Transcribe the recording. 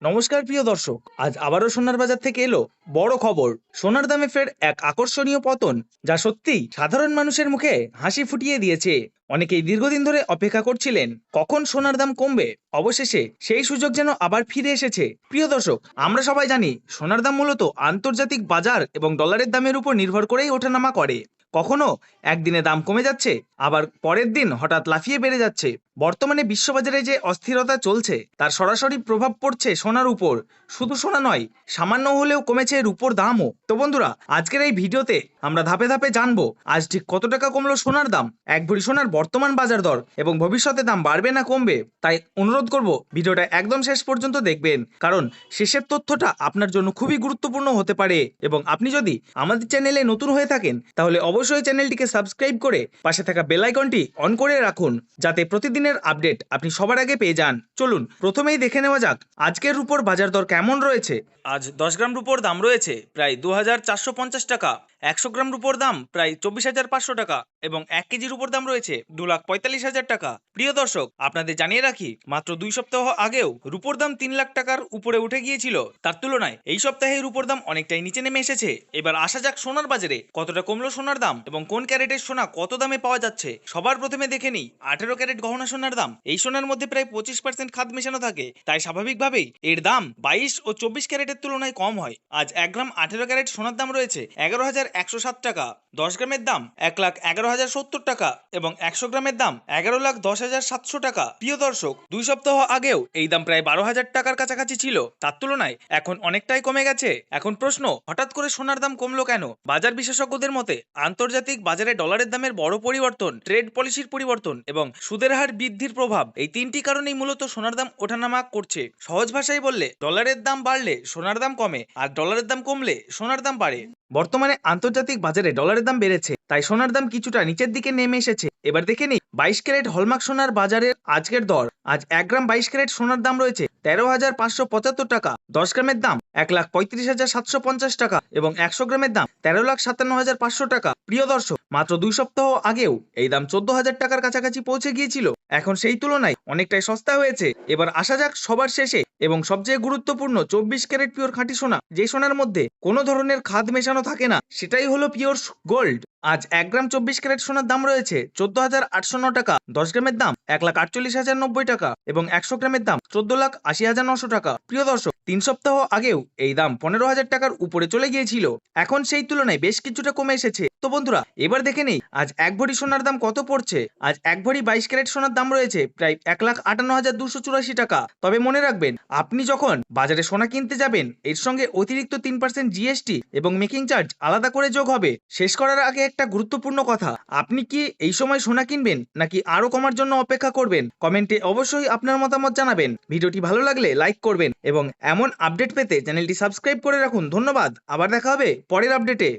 নমস্কার প্রিয় দর্শক, আজ আবারও সোনার বাজার থেকে এলো বড় খবর। সোনার দামে ফের এক আকর্ষণীয় পতন, যা সত্যি সাধারণ মানুষের মুখে হাসি ফুটিয়ে দিয়েছে। অনেকেই দীর্ঘদিন ধরে অপেক্ষা করছিলেন কখন সোনার দাম কমবে। অবশেষে সেই সুযোগ যেন আবার ফিরে এসেছে। প্রিয় দর্শক, আমরা সবাই জানি সোনার দাম মূলত আন্তর্জাতিক বাজার এবং ডলারের দামের উপর নির্ভর করেই ওঠানামা করে। কখনো একদিনে দাম কমে যাচ্ছে, আবার পরের দিন হঠাৎ লাফিয়ে বেড়ে যাচ্ছে। বর্তমানে বিশ্ববাজারে যে অস্থিরতা চলছে তার সরাসরি প্রভাব পড়ছে সোনার উপর। শুধু সোনা নয়, সামান্য হলেও কমেছে রূপোর দামও। তো বন্ধুরা, আজকের এই ভিডিওতে আমরা ধাপে ধাপে জানবো আজ ঠিক কত টাকা কমলো সোনার দাম, এক ভরি সোনার বর্তমান বাজার দর এবং ভবিষ্যতে দাম বাড়বে না কমবে। তাই অনুরোধ করব ভিডিওটা একদম শেষ পর্যন্ত দেখবেন, কারণ শেষের তথ্যটা আপনার জন্য খুবই গুরুত্বপূর্ণ হতে পারে। এবং আপনি যদি আমাদের চ্যানেলে নতুন হয়ে থাকেন তাহলে অবশ্যই চ্যানেলটিকে সাবস্ক্রাইব করে পাশে থাকা বেল আইকনটি অন করে রাখুন, যাতে প্রতিদিনের আপডেট আপনি সবার আগে পেয়ে যান। চলুন প্রথমেই দেখে নেওয়া যাক আজকের রুপোর বাজার দর কেমন রয়েছে। আজ 10 গ্রাম রুপোর দাম রয়েছে প্রায় 2450 টাকা, 100 গ্রাম রুপোর দাম প্রায় 24,500 টাকা এবং 1 কেজি রুপোর দাম রয়েছে 2,45,000 টাকা। প্রিয় দর্শক, আপনাদের জানিয়ে রাখি, মাত্র 2 সপ্তাহ আগেও রুপোর দাম 3 লাখ টাকার উপরে উঠে গিয়েছিল। তার তুলনায় এই সপ্তাহে রুপোর দাম অনেকটাই নিচে নেমে এসেছে। এবার আসা যাক সোনার বাজারে কতটা কমলো সোনার দাম এবং কোন ক্যারেটের সোনা কত দামে পাওয়া যাচ্ছে। সবার প্রথমে দেখে নিই 18 ক্যারেট গহনা সোনার দাম। এই সোনার মধ্যে প্রায় 25% খাদ মেশানো থাকে, তাই স্বাভাবিকভাবেই এর দাম 22 ও 24 ক্যারেটের তুলনায় কম হয়। আজ 1 গ্রাম 18 ক্যারেট সোনার দাম রয়েছে 11,107 টাকা, 10 গ্রামের দাম 1,11,070 টাকা এবং 100 গ্রামের দাম 11,10,700 টাকা। প্রিয় দর্শক, 2 সপ্তাহ আগেও এই দাম প্রায় 12,000 টাকার কাছাকাছি ছিল, তার তুলনায় এখন অনেকটাই কমে গেছে। এখন প্রশ্ন, হঠাৎ করে সোনার দাম কমলো কেন? বাজার বিশেষজ্ঞদের মতে আন্তর্জাতিক বাজারে ডলারের দামের বড় পরিবর্তন, ট্রেড পলিসির পরিবর্তন এবং সুদের হার বৃদ্ধির প্রভাব, এই তিনটি কারণেই মূলত সোনার দাম ওঠানামা করছে। সহজ ভাষায় বললে, ডলারের দাম বাড়লে সোনার দাম কমে, আর ডলারের দাম কমলে সোনার দাম বাড়ে। বর্তমানে আন্তর্জাতিক বাজারে ডলারের দাম বেড়েছে, তাই সোনার দাম কিছুটা নিচের দিকে নেমে এসেছে। এবার দেখে নিই 22 ক্যারেট হলমার্ক সোনার বাজারের আজকের দর। আজ 1 গ্রাম 22 ক্যারেট সোনার দাম রয়েছে 13,575 টাকা, 10 গ্রামের দাম 1,35,750 টাকা এবং 100 গ্রামের দাম 13,57,500 টাকা। প্রিয় দর্শক, মাত্র 2 সপ্তাহ আগেও এই দাম 14,000 টাকার কাছাকাছি পৌঁছে গিয়েছিল, এখন সেই তুলনায় অনেকটাই সস্তা হয়েছে। এবার আসা যাক সবার শেষে এবং সবচেয়ে গুরুত্বপূর্ণ 24 ক্যারেট পিওর খাঁটি সোনা, যে সোনার মধ্যে কোনো ধরনের খাদ মেশানো থাকে না, সেটাই হলো পিওর গোল্ড। আজ 1 গ্রাম 24 ক্যারেট সোনার দাম রয়েছে 14,809 টাকা, 10 গ্রামের দাম 1,48,090 টাকা এবং 100 গ্রামের দাম 14,80,900 টাকা। প্রিয় দর্শক, 3 সপ্তাহ আগেও এই দাম 15,000 টাকার উপরে চলে গিয়েছিল, এখন সেই তুলনায় বেশ কিছুটা কমে এসেছে। তো বন্ধুরা, এবার দেখে নেই আজ এক ভরি সোনার দাম কত পড়ছে। আজ এক ভরি 22 ক্যারেট সোনার দাম রয়েছে প্রায় 1,58,284 টাকা। তবে মনে রাখবেন, আপনি যখন বাজারে সোনা কিনতে যাবেন, এর সঙ্গে অতিরিক্ত 3% জিএসটি এবং মেকিং চার্জ আলাদা করে যোগ হবে। শেষ করার আগে একটা গুরুত্বপূর্ণ কথা, আপনি কি এই সময় সোনা কিনবেন নাকি আরো কমার জন্য অপেক্ষা করবেন? কমেন্টে অবশ্যই আপনার মতামত জানাবেন। ভিডিওটি ভালো লাগলে লাইক করবেন এবং এমন আপডেট পেতে চ্যানেলটি সাবস্ক্রাইব করে রাখুন। ধন্যবাদ, আবার দেখা হবে পরের আপডেটে।